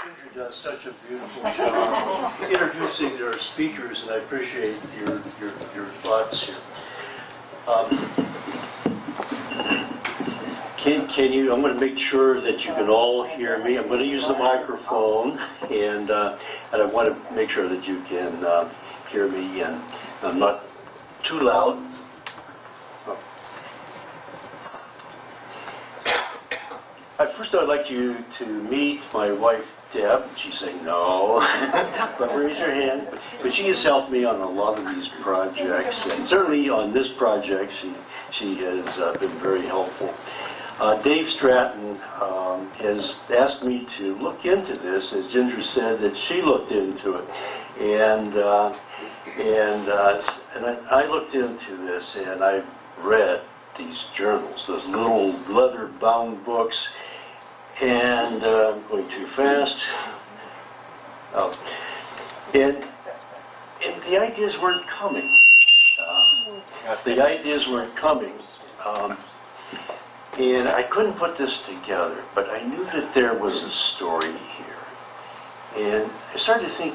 Ginger does such a beautiful job introducing their speakers, and I appreciate your thoughts here. Can you? I'm going to make sure that you can all hear me. I'm going to use the microphone, and I want to make sure that you can hear me, and I'm not too loud. First, I'd like you to meet my wife, Deb. She's saying no, but raise your hand. But she has helped me on a lot of these projects, and certainly on this project, she has been very helpful. Dave Stratton has asked me to look into this, as Ginger said that she looked into it, and I looked into this, and I read these journals, those little leather-bound books. And I'm going too fast. Oh. And the ideas weren't coming. The ideas weren't coming. And I couldn't put this together, but I knew that there was a story here. And I started to think,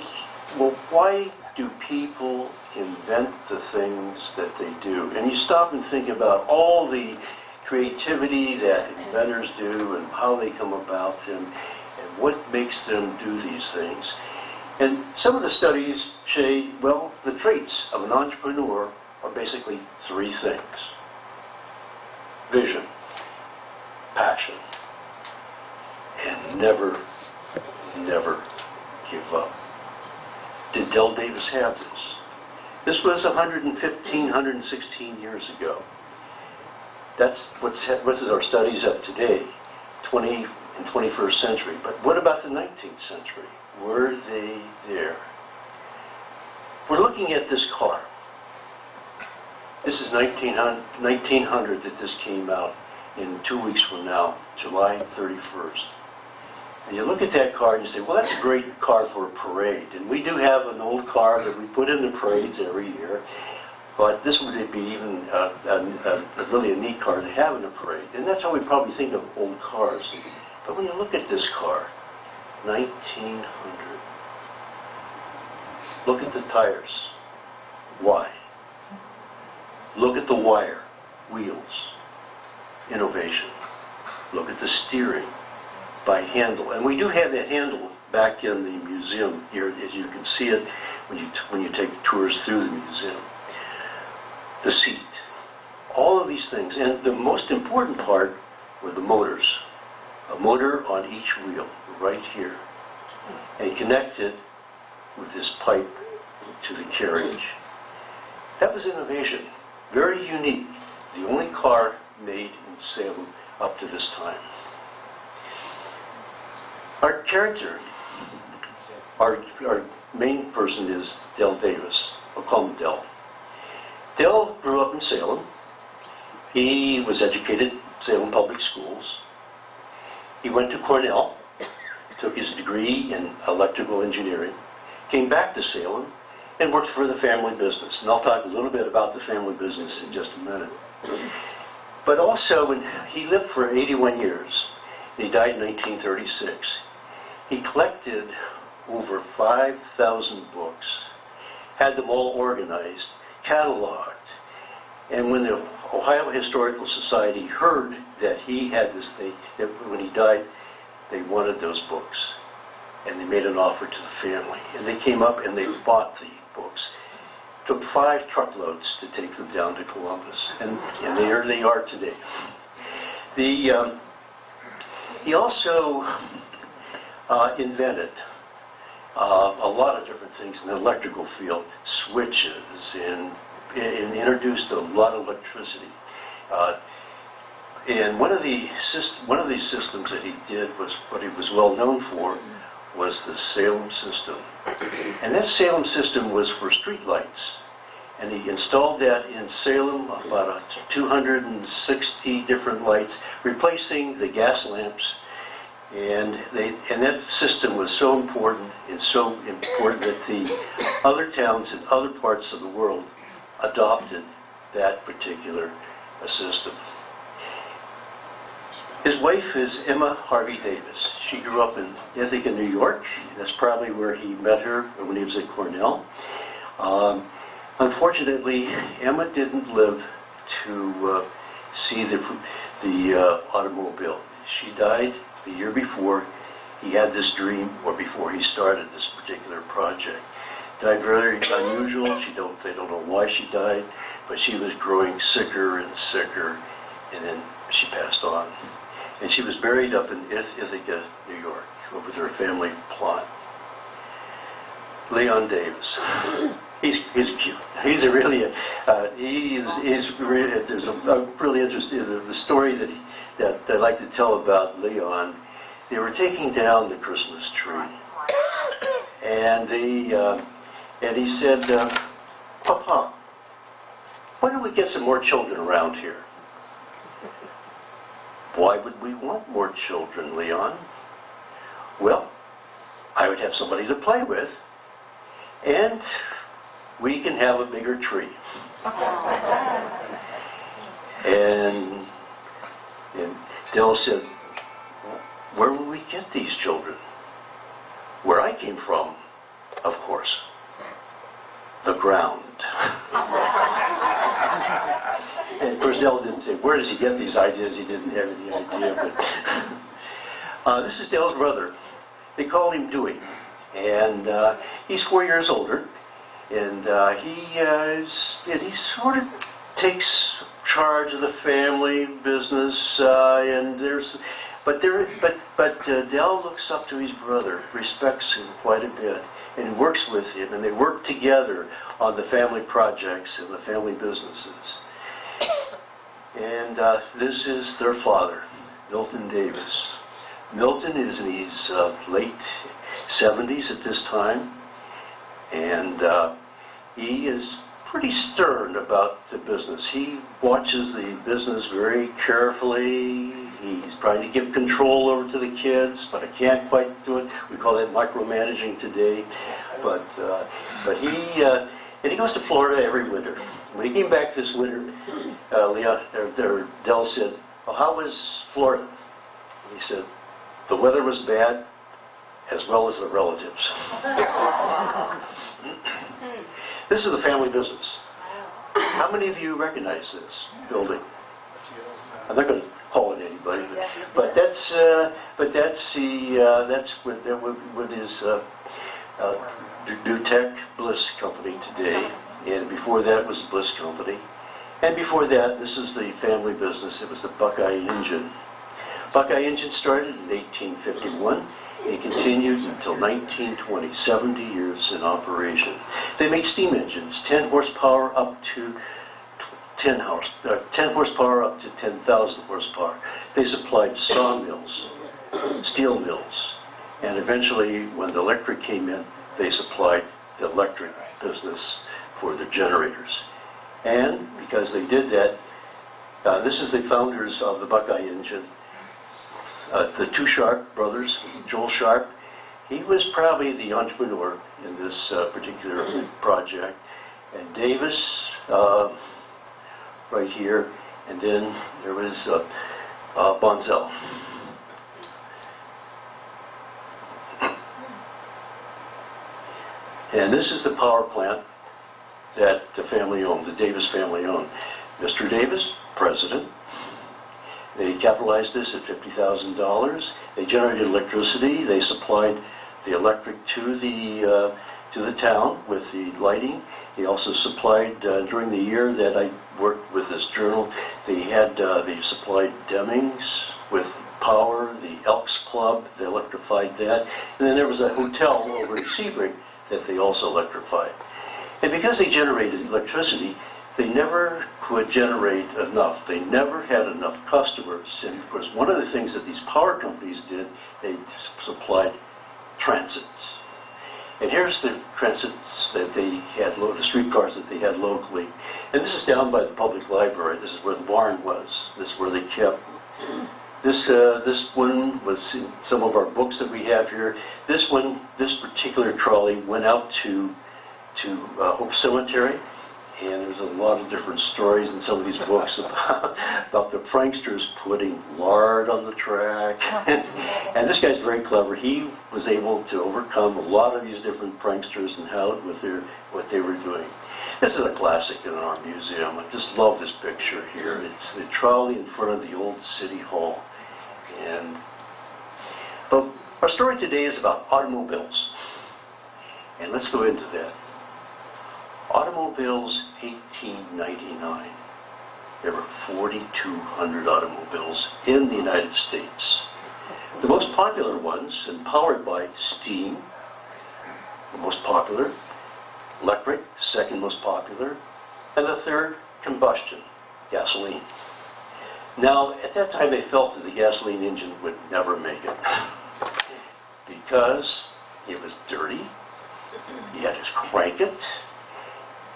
well, why do people invent the things that they do? And you stop and think about all the creativity that inventors do and how they come about them and what makes them do these things. And some of the studies say, well, the traits of an entrepreneur are basically three things: vision, passion, and never give up. Did Del Davis have this? This was 116 years ago. That's what's our studies of today, 20th and 21st century. But what about the 19th century? Were they there? We're looking at this car. This is 1900 that this came out in 2 weeks from now, July 31st. And you look at that car and you say, well, that's a great car for a parade. And we do have an old car that we put in the parades every year. But this would be even really a neat car to have in a parade. And that's how we probably think of old cars. But when you look at this car, 1900, look at the tires. Why? Look at the wire, wheels, innovation. Look at the steering by handle. And we do have that handle back in the museum here, as you can see it when you take tours through the museum. The seat, all of these things. And the most important part were the motors. A motor on each wheel, right here. And connected with this pipe to the carriage. That was innovation. Very unique. The only car made in Salem up to this time. Our character, our main person is Del Davis. I'll call him Del. Del grew up in Salem. He was educated in Salem Public Schools. He went to Cornell, took his degree in electrical engineering, came back to Salem, and worked for the family business. And I'll talk a little bit about the family business in just a minute. But also, when he lived for 81 years, and he died in 1936, he collected over 5,000 books, had them all organized, cataloged. And when the Ohio Historical Society heard that he had this thing, that when he died, they wanted those books. And they made an offer to the family. And they came up and they bought the books. It took 5 truckloads to take them down to Columbus. And there they are today. He also invented a lot of different things in the electrical field, switches, and introduced a lot of electricity. And one of these systems that he did was what he was well known for was the Salem system. And that Salem system was for street lights. And he installed that in Salem, about 260 different lights, replacing the gas lamps. And that system was so important, and so important that the other towns in other parts of the world adopted that particular system. His wife is Emma Harvey Davis. She grew up in Ithaca, New York. That's probably where he met her when he was at Cornell. Unfortunately, Emma didn't live to see the automobile. She died the year before he had this dream, or before he started this particular project. Died very unusual. They don't know why she died, but she was growing sicker and sicker, and then she passed on. And she was buried up in Ithaca, New York, with her family plot. Leon Davis. He's cute. He's a really there's a really interesting the story that I like to tell about Leon. They were taking down the Christmas tree, and he said, "Papa, why don't we get some more children around here?" "Why would we want more children, Leon?" "Well, I would have somebody to play with, and we can have a bigger tree." And Del said, "Where will we get these children?" "Where I came from, of course. The ground." And of course, Del didn't say, where does he get these ideas? He didn't have any idea. But this is Del's brother. They call him Dewey. And he's 4 years older. And he sort of takes charge of the family business. But Del looks up to his brother, respects him quite a bit, and works with him, and they work together on the family projects and the family businesses. And this is their father, Milton Davis. Milton is in his late 70s at this time, and he is pretty stern about the business. He watches the business very carefully. He's trying to give control over to the kids, but I can't quite do it. We call that micromanaging today. But he goes to Florida every winter. When he came back this winter, Del said, "Well, how was Florida?" And he said, "The weather was bad, as well as the relatives." This is the family business. How many of you recognize this building? I'm not going to call it anybody, but that's what is Dutech Bliss Company today, and before that was Bliss Company, and before that, this is the family business. It was the Buckeye engine. Buckeye engine started in 1851. It continued until 1920, 70 years in operation. They made steam engines, 10 horsepower up to 10 horsepower up to 10,000 horsepower. They supplied sawmills, steel mills, and eventually, when the electric came in, they supplied the electric business for the generators. And because they did that, this is the founders of the Buckeye engine. The two Sharp brothers, Joel Sharp, he was probably the entrepreneur in this particular project. And Davis, right here, and then there was Bonzel. And this is the power plant that the family owned, the Davis family owned. Mr. Davis, president. They capitalized this at $50,000. They generated electricity. They supplied the electric to the town with the lighting. He also supplied, during the year that I worked with this journal, they supplied Demings with power, the Elks Club, they electrified that. And then there was a hotel over in Sebring that they also electrified. And because they generated electricity, they never could generate enough. They never had enough customers. And of course, one of the things that these power companies did, they supplied transits. And here's the transits that they had, the streetcars that they had locally. And this is down by the public library. This is where the barn was. This is where they kept. This one was in some of our books that we have here. This particular trolley went out to Hope Cemetery. And there's a lot of different stories in some of these books about the pranksters putting lard on the track. And this guy's very clever. He was able to overcome a lot of these different pranksters and how what they were doing. This is a classic in our museum. I just love this picture here. It's the trolley in front of the old city hall. But our story today is about automobiles. And let's go into that. Automobiles, 1899. There were 4,200 automobiles in the United States. The most popular ones, and powered by steam, the most popular, electric, second most popular, and the third, combustion, gasoline. Now, at that time, they felt that the gasoline engine would never make it because it was dirty. You had to crank it,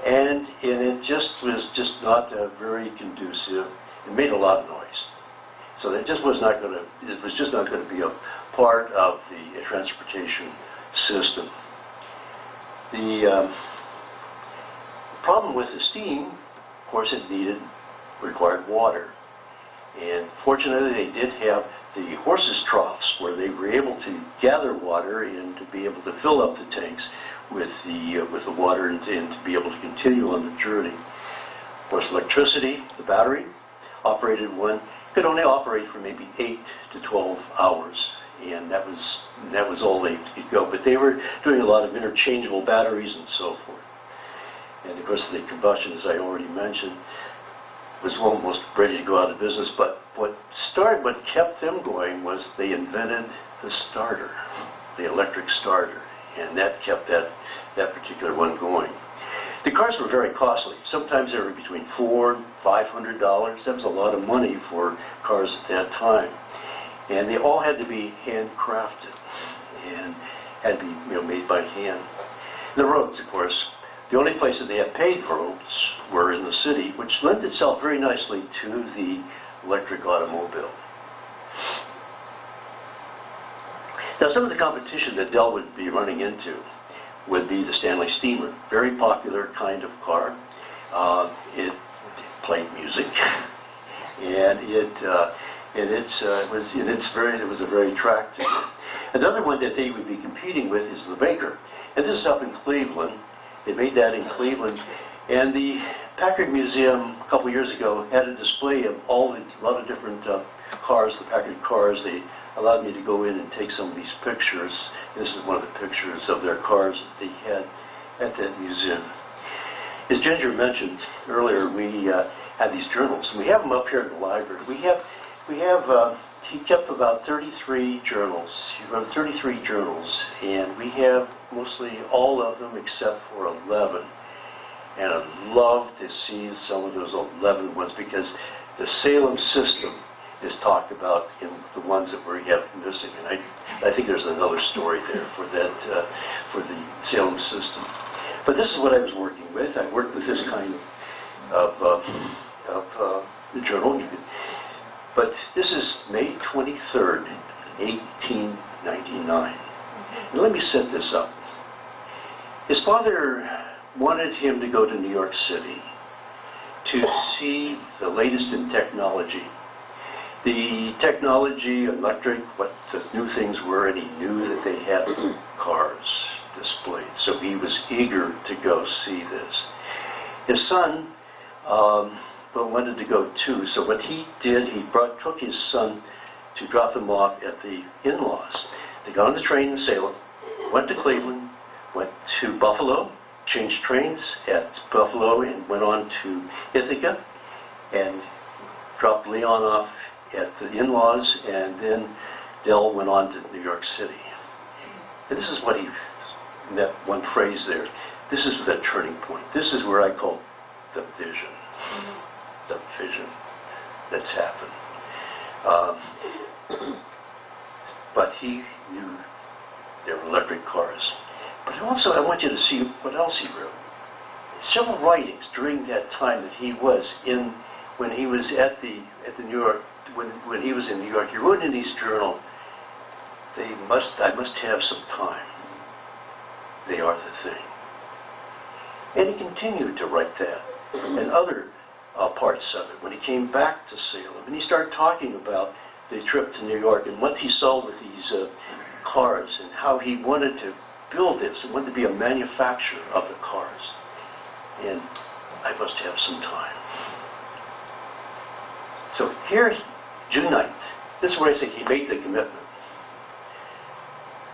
and it just was not very conducive. It made a lot of noise, so it just was not going to. It was just not going to be a part of the transportation system. The problem with the steam, of course, required water. And fortunately, they did have the horses' troughs where they were able to gather water and to be able to fill up the tanks with the water and to be able to continue on the journey. Of course, electricity, the battery, operated one, could only operate for maybe 8 to 12 hours. And that was all they could go. But they were doing a lot of interchangeable batteries and so forth. And of course, the combustion, as I already mentioned, was almost ready to go out of business. But what kept them going was they invented the starter, the electric starter, and that kept that particular one going. The cars were very costly. Sometimes they were between $400 and $500. That was a lot of money for cars at that time. And they all had to be handcrafted and had to be made by hand. The roads, of course, the only places they had paved roads were in the city, which lent itself very nicely to the electric automobile. Now, some of the competition that Dell would be running into would be the Stanley Steamer, very popular kind of car. It played music, and it was a very attractive. Another one that they would be competing with is the Baker, and this is up in Cleveland. They made that in Cleveland, and the Packard Museum a couple years ago had a display of a lot of different cars, the Packard cars. They allowed me to go in and take some of these pictures. This is one of the pictures of their cars that they had at that museum. As Ginger mentioned earlier, we had these journals, and we have them up here in the library. He kept about 33 journals. He wrote 33 journals, and we have mostly all of them except for 11. And I'd love to see some of those 11 ones, because the Salem system is talked about in the ones that we have missing. And I think there's another story there for that, for the Salem system. But this is what I was working with. I worked with this kind of the journal. But this is May 23rd, 1899. Now let me set this up. His father wanted him to go to New York City to see the latest in technology. The technology, electric, what the new things were, and he knew that they had cars displayed. So he was eager to go see this. His son wanted to go too. So what he did, he took his son to drop them off at the in-laws. They got on the train in Salem, went to Cleveland, went to Buffalo, changed trains at Buffalo, and went on to Ithaca, and dropped Leon off at the in-laws, and then Dell went on to New York City. And this is what in that one phrase there, this is the turning point. This is where I call the vision. The vision that's happened. But he knew there were electric cars. But also, I want you to see what else he wrote. Several writings during that time that he was in, when he was at the New York, when he was in New York, he wrote in his journal, I must have some time. They are the thing. And he continued to write that. and other parts of it when he came back to Salem. And he started talking about the trip to New York and what he saw with these cars and how he wanted to build this. He wanted to be a manufacturer of the cars. And I must have some time. So here, June 9th, this is where I say he made the commitment.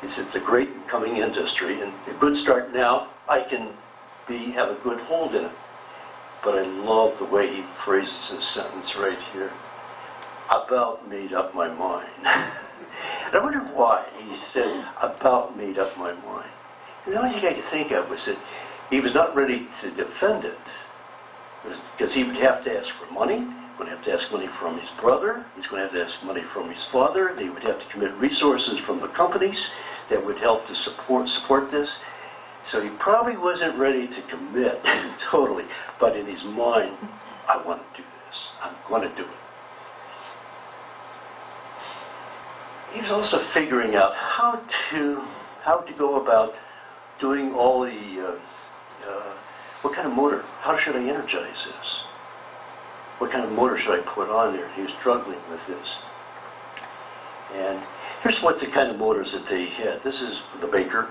He said, it's a great coming industry, and a good start now, I can have a good hold in it. But I love the way he phrases this sentence right here. About made up my mind. And I wonder why he said, about made up my mind. And the only thing I could think of was that he was not ready to defend it. Because he would have to ask for money. He's going to have to ask money from his brother. He's going to have to ask money from his father. They would have to commit resources from the companies that would help to support this. So he probably wasn't ready to commit totally. But in his mind, I want to do this. I'm going to do it. He was also figuring out how to go about doing all the what kind of motor? How should I energize this? What kind of motor should I put on there? He was struggling with this. And here's what the kind of motors that they had. This is the Baker.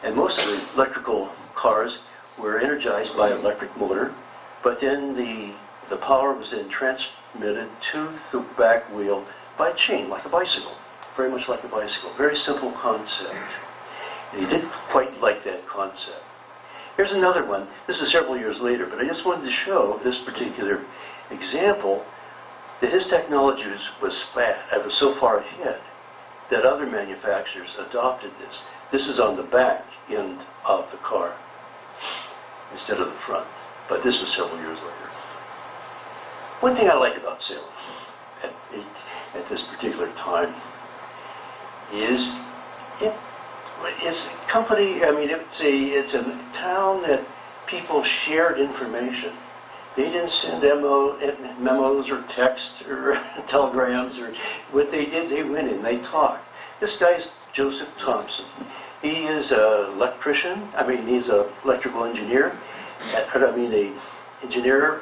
And most of the electrical cars were energized by an electric motor, but then the power was then transmitted to the back wheel by a chain, like a bicycle. Very much like a bicycle. Very simple concept. And he didn't quite like that concept. Here's another one. This is several years later, but I just wanted to show this particular example that his technology was so far ahead that other manufacturers adopted this. This is on the back end of the car instead of the front, but this was several years later. One thing I like about Salem at this particular time is it's a company, I mean, it's a town that people shared information. They didn't send memos or text or telegrams or what they did. They went in, they talked. This guy's Joseph Thompson. He is an electrician. I mean, he's an electrical engineer. An engineer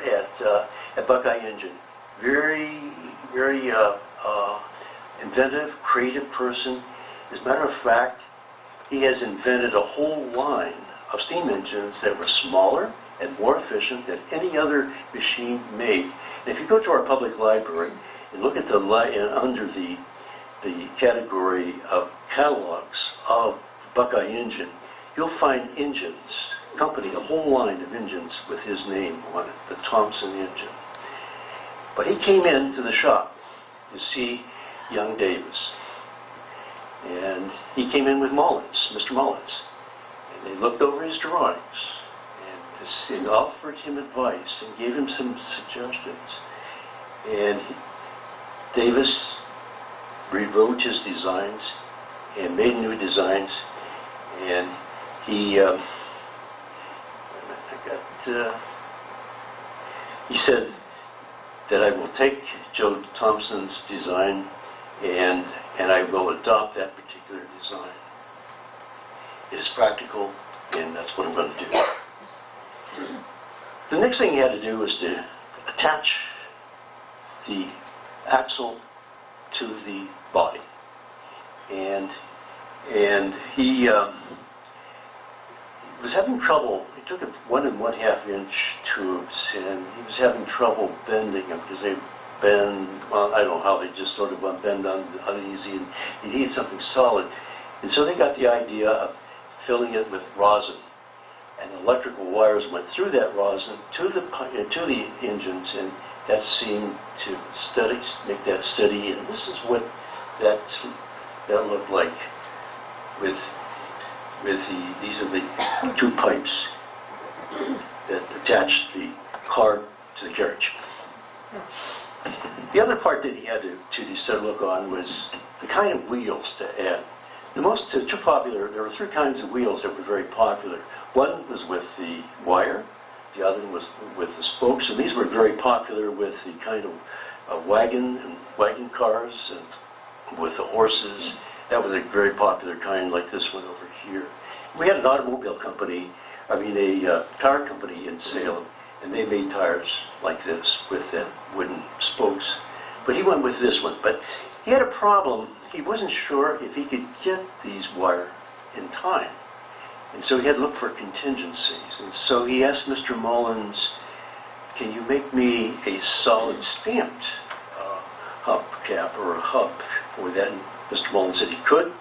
at Buckeye Engine. Very, very inventive, creative person. As a matter of fact, he has invented a whole line of steam engines that were smaller and more efficient than any other machine made. And if you go to our public library and look at under the category of catalogs of Buckeye Engine, you'll find engines, a whole line of engines with his name on it, the Thompson engine. But he came into the shop to see young Davis. And he came in with Mullins, Mr. Mullins. And they looked over his drawings and offered him advice and gave him some suggestions. And Davis rewrote his designs and made new designs. And he said that I will take Joe Thompson's design and I will adopt that particular design. It is practical, and that's what I'm going to do. The next thing he had to do was to attach the axle to the body. And he was having trouble. He took 1 1/2 inch tubes, and he was having trouble bending them because they bend, well, I don't know how, they just sort of bend uneasy, and he needed something solid. And so they got the idea of filling it with rosin. And electrical wires went through that rosin to the engines, and that seemed to make that steady. And this is what that looked like with these are the 2 pipes that attached the car to the carriage. The other part that he had to look on was the kind of wheels to add. The most two popular, there were 3 kinds of wheels that were very popular. One was with the wire, the other was with the spokes, and these were very popular with the kind of wagon cars and with the horses. That was a very popular kind, like this one over here. We had an automobile company, a car company in Salem, and they made tires like this with that wooden spokes. But he went with this one. But he had a problem. He wasn't sure if he could get these wire in time. And so he had to look for contingencies. And so he asked Mr. Mullins, can you make me a solid stamped hubcap or a hub for that? And Mr. Mullins said he could,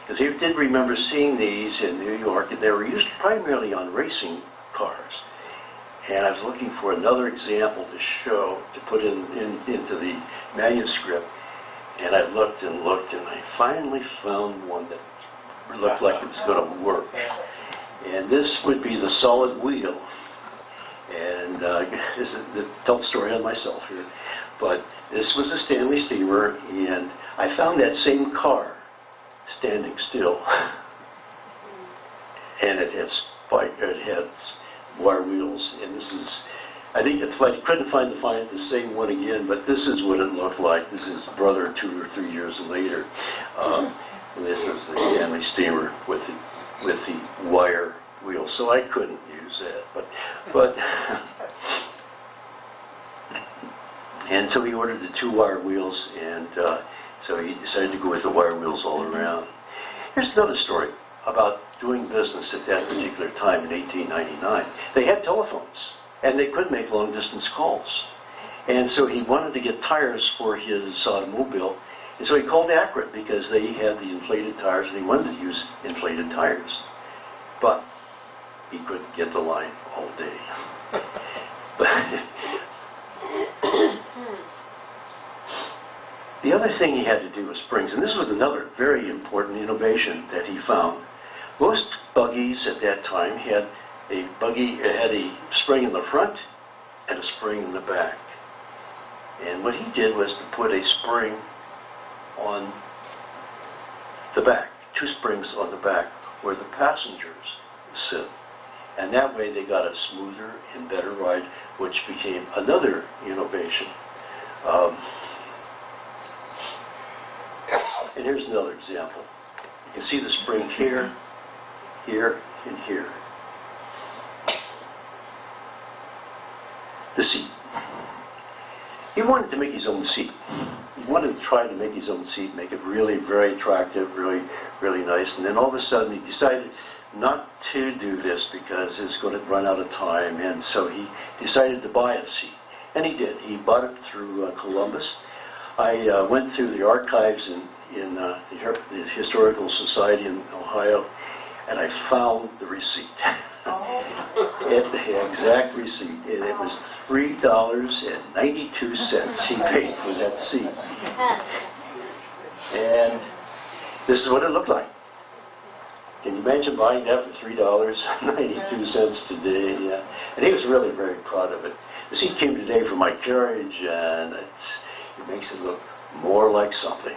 because he did remember seeing these in New York, and they were used primarily on racing cars. And I was looking for another example to show, to put into the manuscript. And I looked and looked, and I finally found one that looked like it was going to work. And this would be the solid wheel. And this is to tell the story on myself here. But this was a Stanley steamer, and I found that same car standing still. And it had wire wheels. And this is, I think if I couldn't find the same one again, but this is what it looked like. This is brother 2 or 3 years later. This is the Stanley steamer with the wire wheel. So I couldn't use that. But and so he ordered the 2 wire wheels, and so he decided to go with the wire wheels all around. Here's another story about doing business at that particular time in 1899. They had telephones, and they could make long-distance calls. And so he wanted to get tires for his automobile, and so he called Accurate because they had the inflated tires, and he wanted to use inflated tires. But he couldn't get the line all day. The other thing he had to do was springs, and this was another very important innovation that he found. Most buggies at that time had a spring in the front and a spring in the back. And what he did was to put a spring on the back, 2 springs on the back where the passengers sit. And that way they got a smoother and better ride, which became another innovation. And here's another example. You can see the spring here, here, and here. The seat. He wanted to make his own seat. He wanted to try to make his own seat, make it really very attractive, really, really nice. And then all of a sudden he decided not to do this because it's going to run out of time. And so he decided to buy a seat. And he did. He bought it through Columbus. I went through the archives in the Historical Society in Ohio, and I found the receipt. The exact receipt. And it was $3.92 he paid for that seat. And this is what it looked like. Can you imagine buying that for $3.92 today? Yeah. And he was really very proud of it. The seat came today for my carriage, and it makes it look more like something.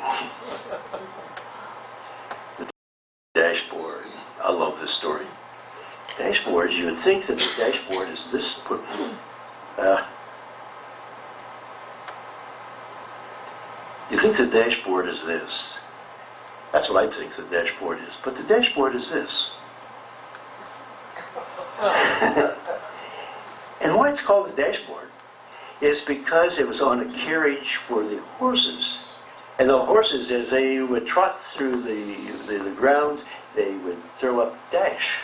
The dashboard. I love this story. Dashboard, you would think that the dashboard is this. You think the dashboard is this. That's what I think the dashboard is. But the dashboard is this. And why it's called a dashboard is because it was on a carriage for the horses. And the horses, as they would trot through the grounds, they would throw up dash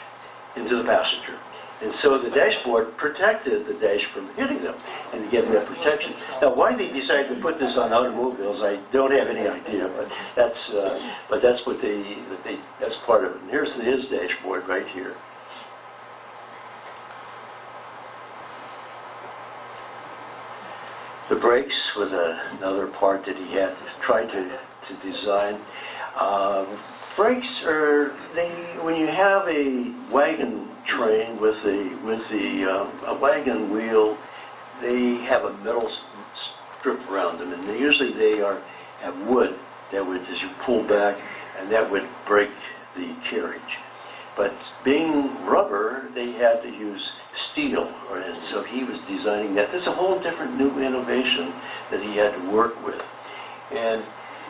into the passenger. And so the dashboard protected the dash from hitting them and to give them that protection. Now, why they decided to put this on automobiles, I don't have any idea, but that's what that's part of it. And here's his dashboard right here. The brakes was another part that he had to try to design. Brakes are, when you have a wagon train with a wagon wheel, they have a metal strip around them, and usually they have wood that would, as you pull back, and that would break the carriage. But being rubber, they had to use steel, and so he was designing that. There's a whole different new innovation that he had to work with. And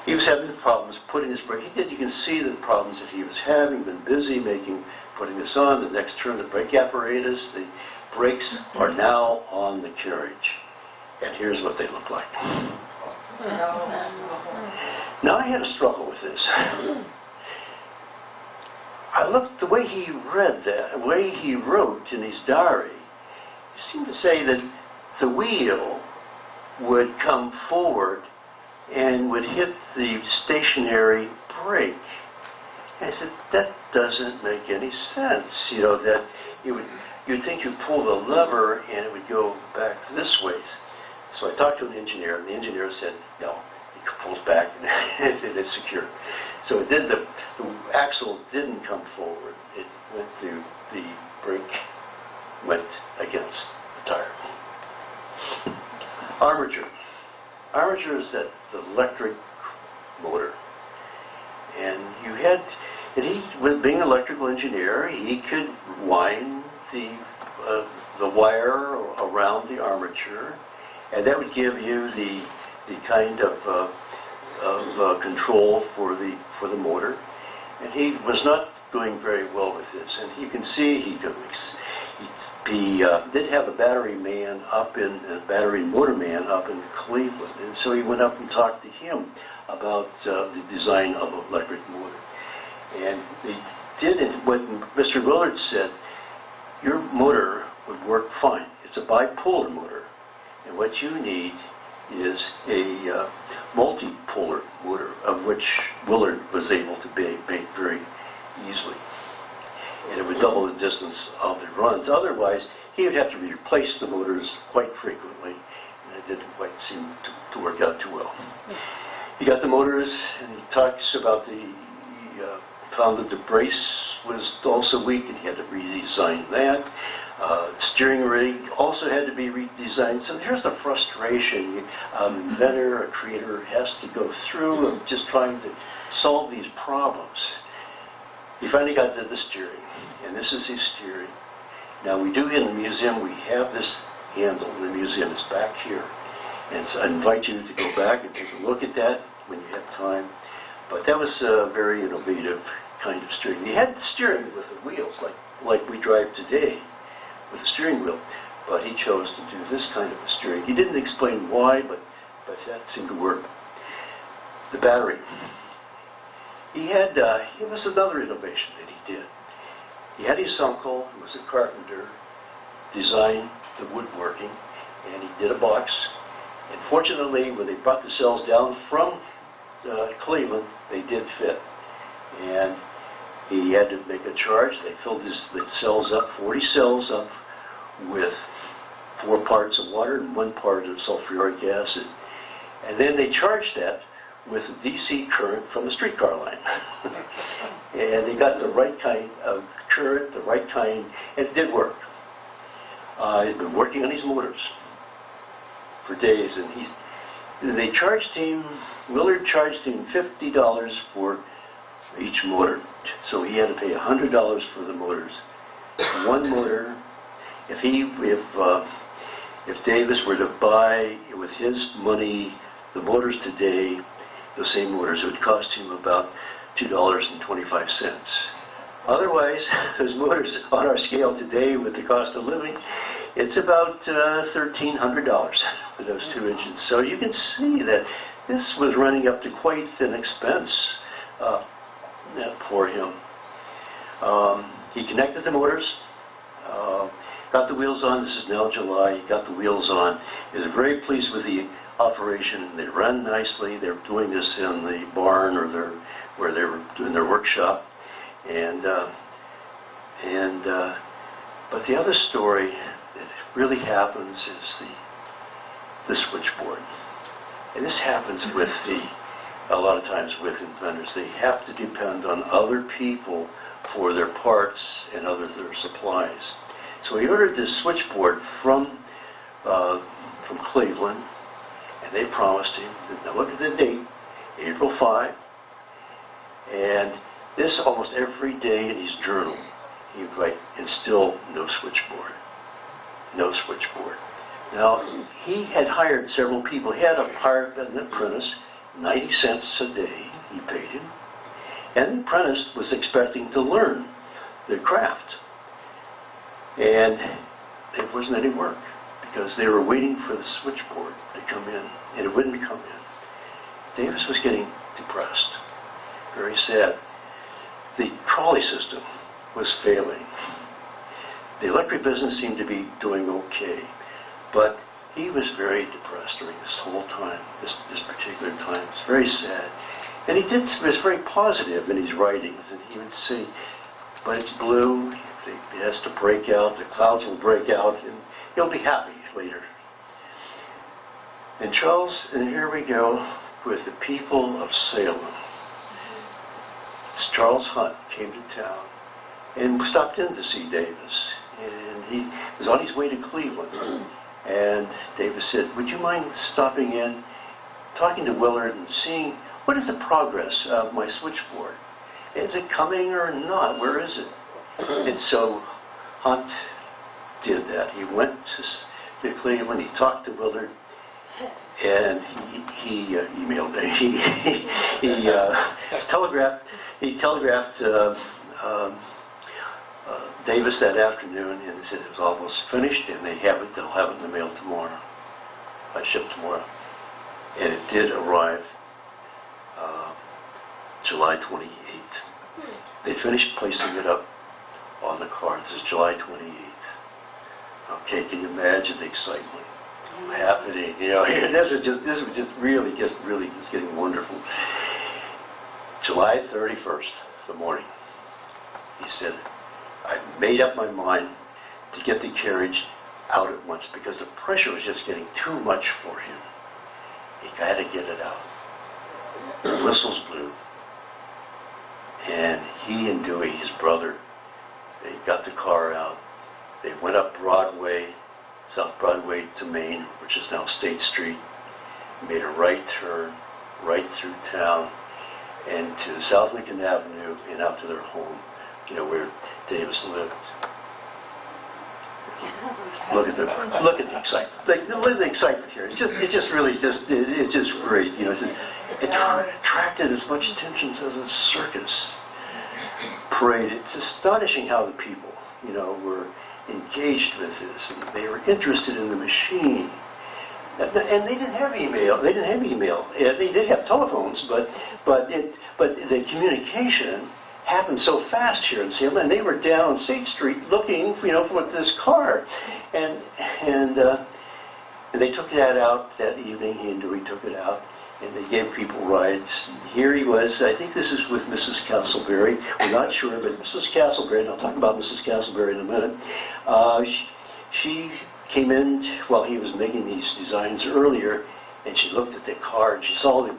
he was having problems putting this brake. You can see the problems that he was having. Been busy putting this on. The next turn, the brake apparatus, brakes are now on the carriage. And here's what they look like. Now, I had a struggle with this. I looked, the way he read that, the way he wrote in his diary, he seemed to say that the wheel would come forward and would hit the stationary brake. And I said, that doesn't make any sense. You know, that you'd think you'd pull the lever and it would go back this way. So I talked to an engineer, and the engineer said, no, it pulls back and it's secure. So it did, the axle didn't come forward. It went through, the brake went against the tire. Armature. Armature is that electric motor. And you had, and he, with being an electrical engineer, he could wind the wire around the armature, and that would give you the kind of control for the motor. And he was not doing very well with this. And you can see he did have a battery motor man up in Cleveland, and so he went up and talked to him about the design of an electric motor. And they did it. What Mr. Willard said, your motor would work fine. It's a bipolar motor, and what you need is a multipolar motor, of which Willard was able to make very easily. And it would double the distance of the runs. Otherwise, he would have to replace the motors quite frequently, and it didn't quite seem to work out too well. He got the motors, and he talks about he found that the brace was also weak, and he had to redesign that. Steering rig also had to be redesigned. So here's the frustration an inventor, a creator, has to go through of just trying to solve these problems. He finally got to the steering, and this is his steering. Now, we do in the museum, we have this handle in the museum. It's back here. And so I invite you to go back and take a look at that when you have time. But that was a very innovative kind of steering. He had the steering with the wheels, like we drive today, with the steering wheel. But he chose to do this kind of a steering. He didn't explain why, but that seemed to work. The battery. It was another innovation that he did. He had his uncle, who was a carpenter, design the woodworking, and he did a box. And fortunately, when they brought the cells down from Cleveland, they did fit. And he had to make a charge. They filled the cells up, 40 cells up, with 4 parts of water and 1 part of sulfuric acid. And then they charged that with a DC current from the streetcar line. And they got the right kind of current, the right kind, and it did work. He's been working on his motors for days, and they charged him, Willard charged him $50 for each motor. So he had to pay $100 for the motors. One motor, if Davis were to buy with his money the motors today, the same motors, it would cost him about $2.25. Otherwise, those motors on our scale today with the cost of living, it's about $1,300 for those 2 engines. So you can see that this was running up to quite an expense for him. He connected the motors, got the wheels on. This is now July. He got the wheels on. He was very pleased with the operation. They ran nicely. They were doing this in the barn or where they were doing their workshop. But the other story that really happens is the switchboard. And this happens with a lot of times with inventors. They have to depend on other people for their parts and their supplies. So he ordered this switchboard from Cleveland, and they promised him, now look at the date, April 5, and this almost every day in his journal, he would write, and still no switchboard. No switchboard. Now, he had hired several people. He had hired an apprentice, 90 cents a day he paid him, and the apprentice was expecting to learn the craft. And there wasn't any work because they were waiting for the switchboard to come in, and it wouldn't come in. Davis was getting depressed, very sad. The trolley system was failing. The electric business seemed to be doing okay, but he was very depressed during this whole time, this particular time. It was very sad. And he was very positive in his writings, and he would say, but it's blue, it has to break out, the clouds will break out, and he'll be happy later. And here we go with the people of Salem. Charles Hunt came to town and stopped in to see Davis. And he was on his way to Cleveland. And Davis said, would you mind stopping in, talking to Willard and seeing what is the progress of my switchboard? Is it coming or not? Where is it? And so Hunt did that. He went to Cleveland, he talked to Willard, and he emailed him. He telegraphed Davis that afternoon and said it was almost finished, and they'll have it in the mail tomorrow. I ship tomorrow. And it did arrive July 28th. They finished placing it up on the car. This is July 28th. Okay, can you imagine the excitement happening? You know, this was really getting wonderful. July 31st, the morning, he said, I made up my mind to get the carriage out at once because the pressure was just getting too much for him. He had to get it out. The whistles blew. And he and Dewey, his brother, they got the car out. They went up Broadway, South Broadway to Main, which is now State Street, made a right turn right through town and to South Lincoln Avenue and out to their home, you know, where Davis lived. Look at the excitement. Look at the excitement here. It's just great. You know, it attracted as much attention as a circus parade. It's astonishing how the people, you know, were engaged with this, and they were interested in the machine. And they didn't have email. They did have telephones, but the communication happened so fast here in Salem, and they were down on State Street looking, you know, for this car, and they took that out that evening. He and Dewey took it out, and they gave people rides. Here he was. I think this is with Mrs. Casselberry. We're not sure, but Mrs. Casselberry, and I'll talk about Mrs. Casselberry in a minute. She came in while he was making these designs earlier, and she looked at the car, and she saw the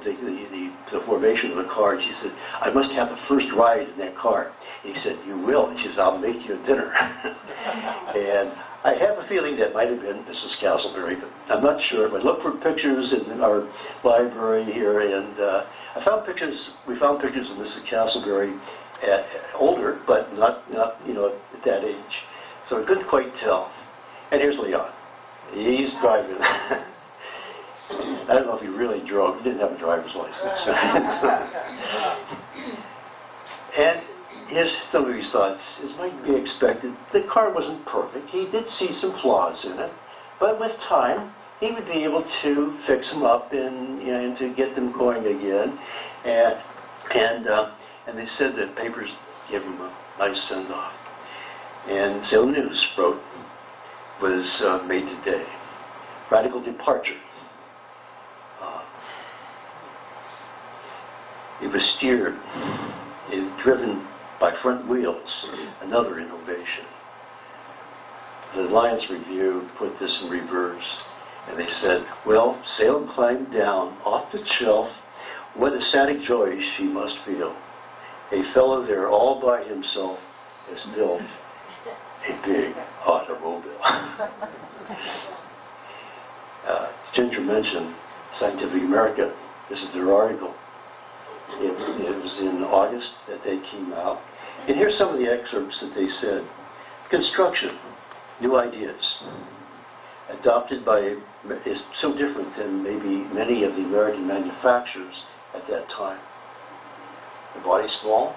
formation of the car, and she said, I must have the first ride in that car. And he said, you will. And she said, I'll make you a dinner. And I have a feeling that might have been Mrs. Casselberry, but I'm not sure. But look for pictures in our library here, and we found pictures of Mrs. Casselberry older, but not you know, at that age. So I couldn't quite tell. And here's Leon. He's driving. I don't know if he really drove. He didn't have a driver's license. And here's some of his thoughts. As might be expected, the car wasn't perfect. He did see some flaws in it. But with time, he would be able to fix them up and, you know, and to get them going again. And they said that papers gave him a nice send-off. And Salem News wrote, was made today. Radical departure. It was steered and driven by front wheels, another innovation. The Alliance Review put this in reverse, and they said, well, Salem climbed down off the shelf. What ecstatic joy she must feel. A fellow there all by himself has built a big automobile. Ginger mentioned Scientific American. This is their article. It was in August that they came out. And here's some of the excerpts that they said. Construction, new ideas. Adopted by, is so different than maybe many of the American manufacturers at that time. The body's small,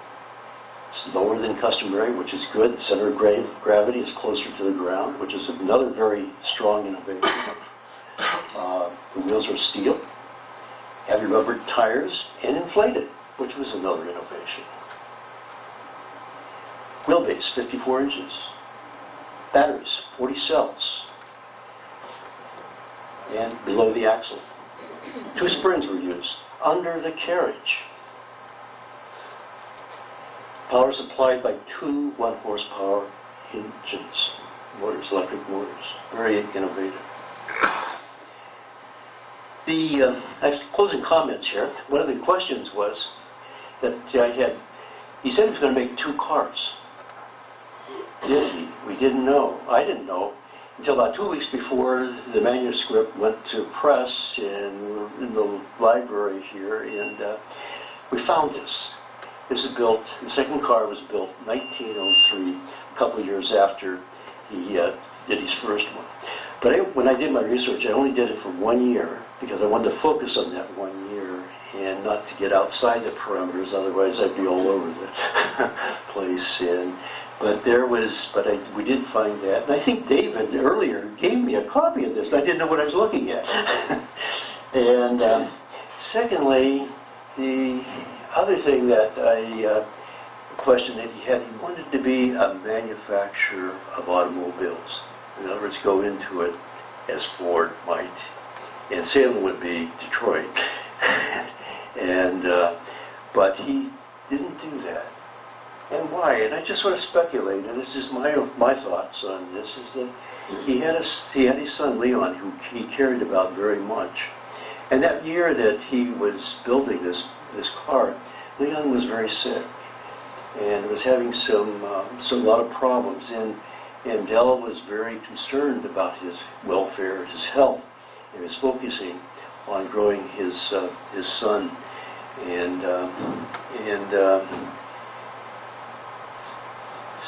it's lower than customary, which is good. The center of gravity is closer to the ground, which is another very strong innovation. The wheels are steel, heavy rubber tires, and inflated, which was another innovation. Wheelbase, 54 inches. Batteries, 40 cells. And below the axle. 2 springs were used under the carriage. Power supplied by 2 1-horsepower engines, motors, electric motors. Very innovative. I have closing comments here. One of the questions was that I had, he said he was going to make 2 cars. Did he? We didn't know. I didn't know until about 2 weeks before the manuscript went to press, and we were in the library here, and we found this. This is built, the second car was built in 1903, a couple of years after he did his first one. But when I did my research, I only did it for 1 year because I wanted to focus on that 1 year and not to get outside the parameters, otherwise I'd be all over the place. We did find that. And I think David earlier gave me a copy of this. I didn't know what I was looking at. And secondly, the other thing that question that he had, he wanted to be a manufacturer of automobiles. In other words, go into it as Ford might. And Salem would be Detroit. But he didn't do that. And why? And I just sort of speculate, and this is my thoughts on this, is that he had his son Leon, who he cared about very much. And that year that he was building this car, Leon was very sick and was having a lot of problems. And Dell was very concerned about his welfare, his health, and was focusing on growing his son.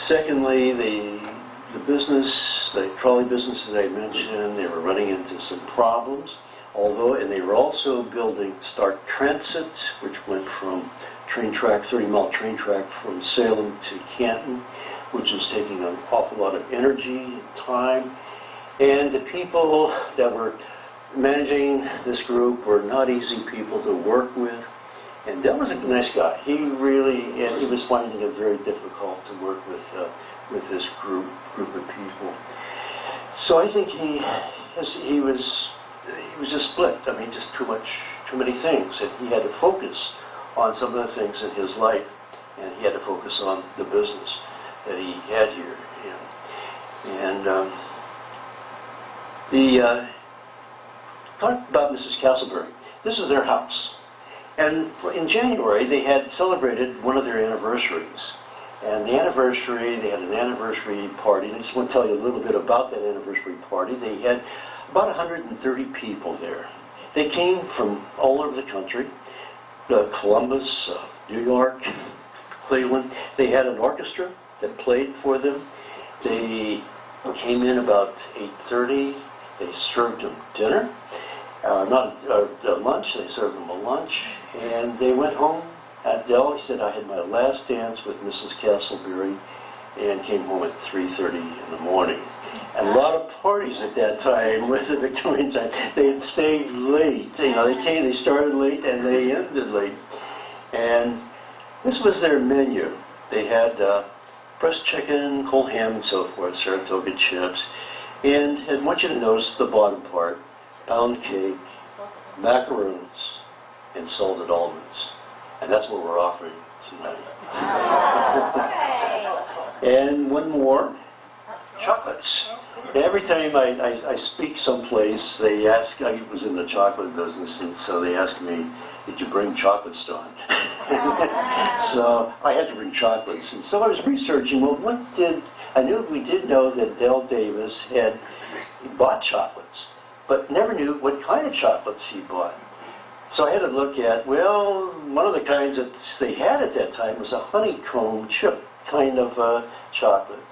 Secondly, the business, the trolley business that I mentioned, they were running into some problems. And they were also building Stark Transit, which went from 30-mile train track from Salem to Canton, which was taking an awful lot of energy and time. And the people that were managing this group were not easy people to work with. And Del was a nice guy. He was finding it very difficult to work with this group of people. So I think he was just split. I mean, just too many things, and he had to focus on some of the things in his life, and he had to focus on the business that he had here. Talk about Mrs. Casselberry. This is their house. And in January, they had celebrated one of their anniversaries. And they had an anniversary party. And I just want to tell you a little bit about that anniversary party. They had about 130 people there. They came from all over the country, Columbus, New York, Cleveland. They had an orchestra that played for them. They came in about 8:30. They served them dinner. Lunch. They served them a lunch, and they went home. Dell, he said, I had my last dance with Mrs. Casselberry, and came home at 3:30 in the morning. And a lot of parties at that time with the Victorian time. They had stayed late. They started late and they ended late. And this was their menu. They had breast chicken, cold ham, and so forth, Saratoga chips. And I want you to notice the bottom part. Pound cake, macaroons, and salted almonds. And that's what we're offering tonight. And one more, chocolates. Every time I speak someplace, they ask, I was in the chocolate business, and so they ask me, did you bring chocolates, Don? So I had to bring chocolates. And so I was researching, I knew we did know that Del Davis had bought chocolates, but never knew what kind of chocolates he bought. So I had to look at, one of the kinds that they had at that time was a honeycomb chip kind of chocolate.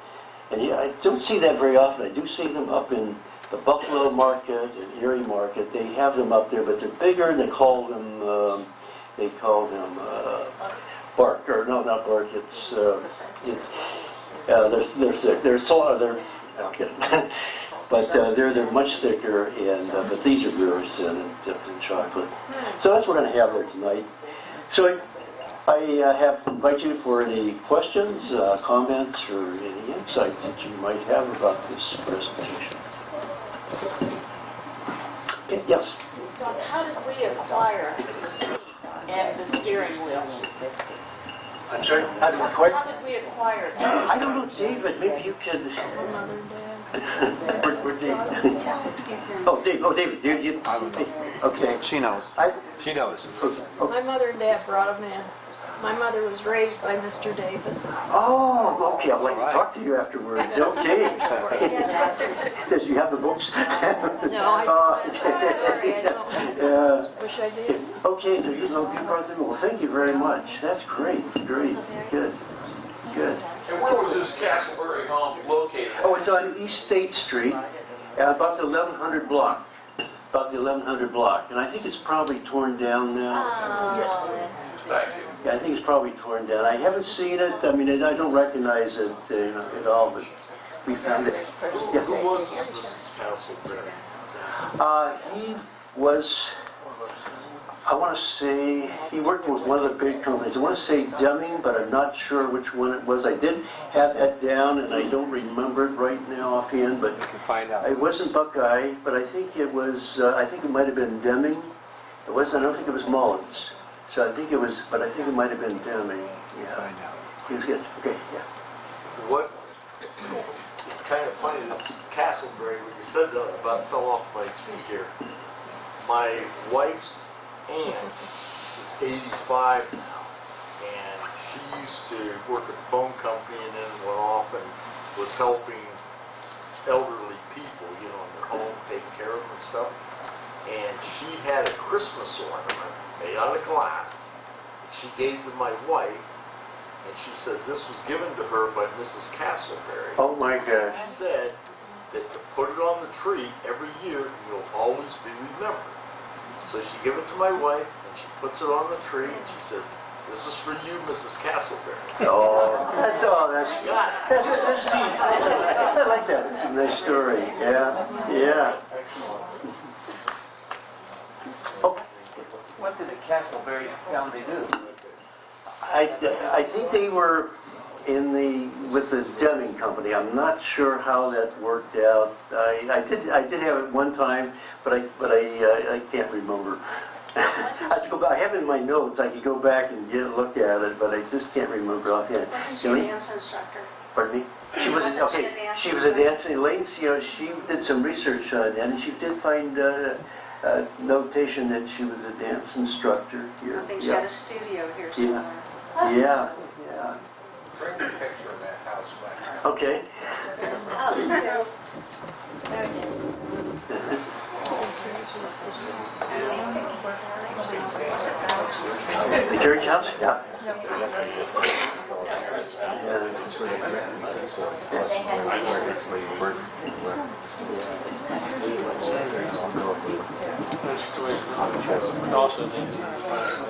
And I don't see that very often. I do see them up in the Buffalo market and Erie market. They have them up there, but they're bigger, and they call them bark, or no, not bark. They're I'm kidding. But they're much thicker, and but these are very thin and dipped in chocolate. So that's what we're going to have there tonight. So I have to invite you for any questions, comments, or any insights that you might have about this presentation. Okay, yes? So how did we acquire the seat and the steering wheel? I'm sorry? How did we acquire? How did we acquire that? I don't know, David. Maybe you could... Mother and Dad. Where's David? Oh, David. Okay. She knows. She knows. Okay. My mother and dad brought them in. My mother was raised by Mr. Davis. Oh, okay. I'd like to talk to you afterwards. Okay. Does you have the books? No, I don't. Sorry, I don't. Wish I did. Okay, so you know, you brought them. Well, thank you very much. That's great. Great. Good. Good. And where was this Casselberry home located? Oh, it's on East State Street, about the 1100 block. About the 1100 block. And I think it's probably torn down now. Thank you. Yeah, I think it's probably torn down. I haven't seen it. I mean, I don't recognize it at all, but we found it. Yeah. Who was this Casselberry? He was, I want to say, he worked with one of the big companies. I want to say Deming, but I'm not sure which one it was. I did have that down, and I don't remember it right now offhand, but You can find out. it wasn't Buckeye, but I think it was, I think it might have been Deming. It wasn't, I don't think it was Mullins. So I think it was, but I think it might have been Deming. Yeah. Find out. He was good. Okay, yeah. What? It's kind of funny, this Casselberry, when you said that, about fell off my seat here. My wife's aunt is 85 now, and she used to work at the phone company and then went off and was helping elderly people, you know, in their home, taking care of them and stuff. And she had a Christmas ornament made out of glass. She gave to my wife, and she said this was given to her by Mrs. Casselberry. Oh my gosh. She said that to put it on the tree every year, you'll always be remembered. So she gave it to my wife, and she puts it on the tree, and she says, "This is for you, Mrs. Casselberry." That's neat. I like that. It's a nice story. Yeah, yeah. Oh, What did the Casselberry family do? I think they were with the Deming company. I'm not sure how that worked out. I did have it one time, but I can't remember. I have to go back. I have it in my notes. I could go back and look at it, but I just can't remember offhand. Wasn't she a dance instructor? Pardon me? She was She was a dancing lady. She did some research on that, and she did find notation that she was a dance instructor here. I think she had a studio here Yeah. somewhere. Yeah. Bring the picture of that house back. Okay. The carriage house? Yeah.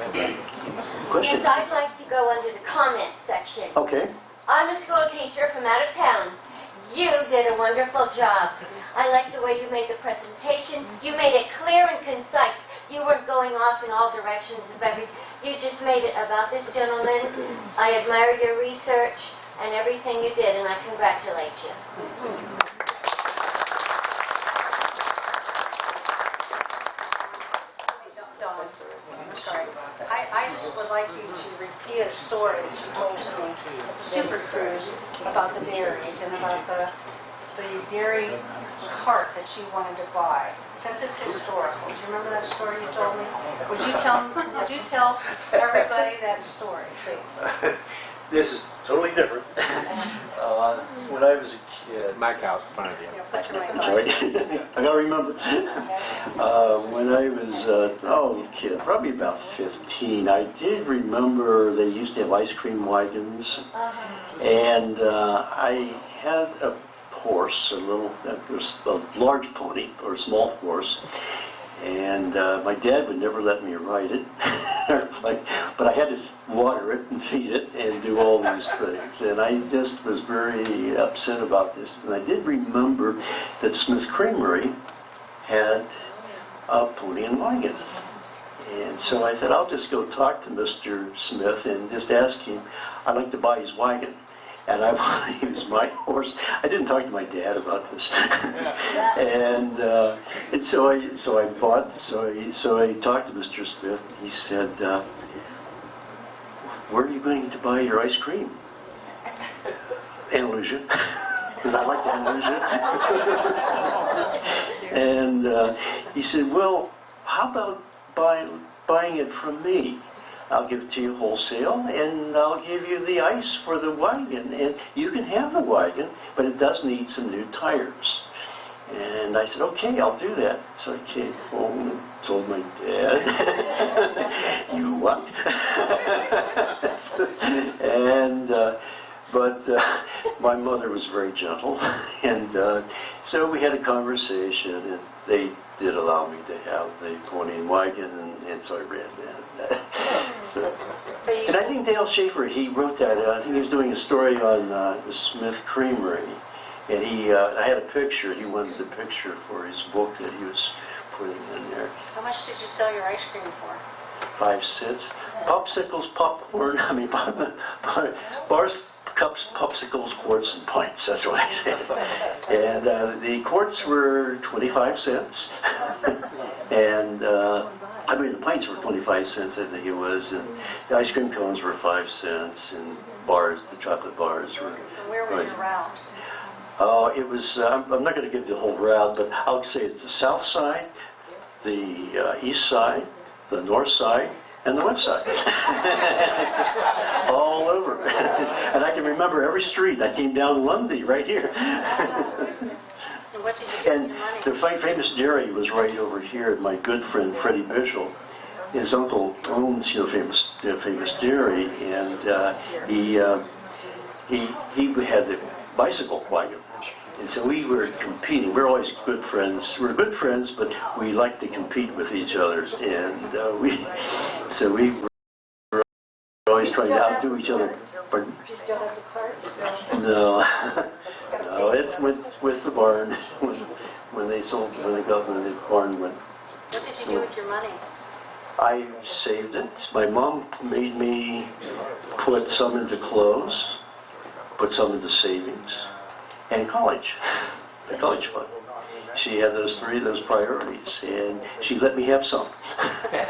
Question? Yes, I'd like to go under the comment section. Okay. I'm a school teacher from out of town. You did a wonderful job. I like the way you made the presentation. You made it clear and concise. You weren't going off in all directions of everything. You just made it about this gentleman. I admire your research and everything you did, and I congratulate you. Sorry. I just would like you to repeat a story that you told to me, Super Cruise, about the dairies and about the dairy cart that you wanted to buy. Since it's historical, do you remember that story you told me? Would you tell everybody that story, please? This is totally different. When I was a kid, My house in front of you. Put your mic on. sorry, I gotta remember. When I was a kid, probably about 15, I did remember they used to have ice cream wagons, and I had a horse, a large pony or a small horse, And my dad would never let me ride it, but I had to water it and feed it and do all these things. And I just was very upset about this. And I did remember that Smith Creamery had a pony and wagon. And so I said, I'll just go talk to Mr. Smith and just ask him, I'd like to buy his wagon. And I want to use my horse. I didn't talk to my dad about this. and so I talked to Mr. Smith. And he said, where are you going to buy your ice cream? Andalusia. Because I like Andalusia. And he said, well, how about buying it from me? I'll give it to you wholesale, and I'll give you the ice for the wagon, and you can have the wagon, but it does need some new tires. And I said, okay, I'll do that. So I came home and told my dad, you what? And, but my mother was very gentle, and so we had a conversation, and they did allow me to have the pony and wagon, and so I ran that. And I think Dale Schaefer, he wrote that. I think he was doing a story on the Smith Creamery, and I had a picture. He wanted the picture for his book that he was putting in there. How much did you sell your ice cream for? 5 cents. Popsicles, popcorn. I mean, bars, cups, popsicles, quarts, and pints. That's what I said. And the quarts were 25 cents. And I mean, the pints were 25 cents, I think it was. And the ice cream cones were 5 cents. And bars, the chocolate bars were... Where was your route? It was, I'm not going to give the whole route, but I'll say it's the south side, the east side, the north side, and the west side. All over. And I can remember every street. I came down Lundy right here. And what did you do And with your money? the famous dairy was right over here. My good friend Freddie Bishop, his uncle owns famous dairy, and he had the bicycle wagon. And so we were competing. We're always good friends. We're good friends, but we like to compete with each other. And we were always trying to outdo each other. Pardon? Do you still have the cart? No, no, it's with the barn. When the barn went. What did you do with your money? I saved it. My mom made me put some into clothes, put some into savings, and college, the college fund. She had those priorities, and she let me have some. Very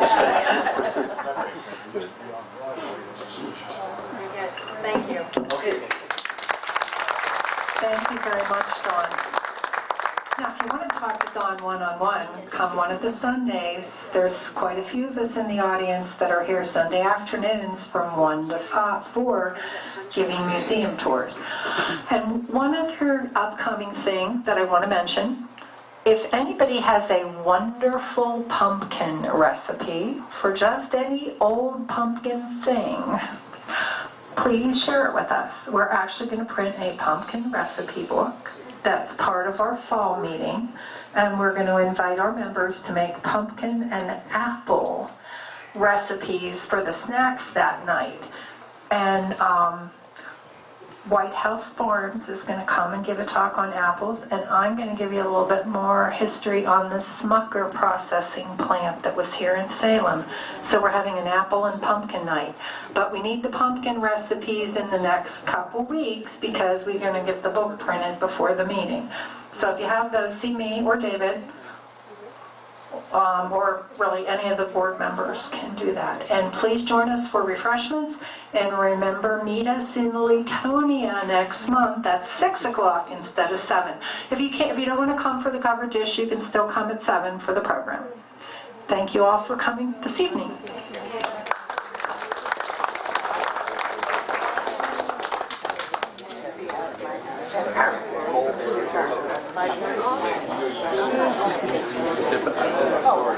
good. Thank you. Okay. Thank you very much, Dawn. Now, if you want to talk to Dawn one-on-one, come one of the Sundays. There's quite a few of us in the audience that are here Sunday afternoons from 1 to 4 giving museum tours. And one other upcoming thing that I want to mention, if anybody has a wonderful pumpkin recipe for just any old pumpkin thing, please share it with us. We're actually going to print a pumpkin recipe book. That's part of our fall meeting, and we're going to invite our members to make pumpkin and apple recipes for the snacks that night. And White House Farms is going to come and give a talk on apples, and I'm going to give you a little bit more history on the Smucker processing plant that was here in Salem. So we're having an apple and pumpkin night. But we need the pumpkin recipes in the next couple weeks because we're going to get the book printed before the meeting. So if you have those, see me or David, or really any of the board members can do that. And please join us for refreshments. And remember, meet us in Latonia next month at 6 o'clock instead of 7. If you don't want to come for the cover dish, you can still come at 7 for the program. Thank you all for coming this evening. Oh.